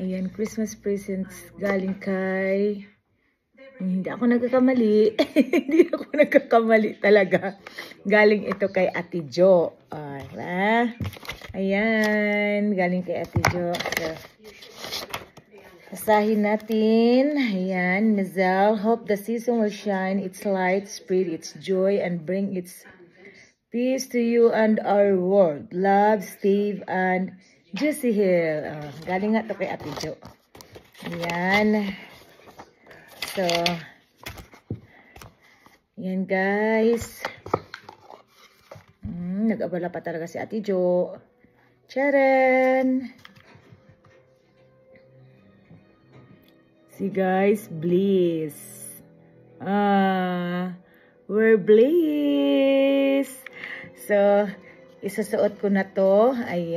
Ayan, Christmas presents galing kay... Hindi ako nagkakamali. Hindi ako nagkakamali talaga. Galing ito kay Ate Jo. Diba? Ayan, galing kay Ate Jo. So, basahin natin. Ayan, Nazal. Hope the season will shine its light, spread its joy, and bring its peace to you and our world. Love, Steve, and Juicy Hill. Galing nga to kay Ate Jo. Ayan. So, yan guys. Nag-abala pa talaga si Ate Jo. Charan! See guys, bliss. We're bliss. So, isasuot ko na to. Ayan.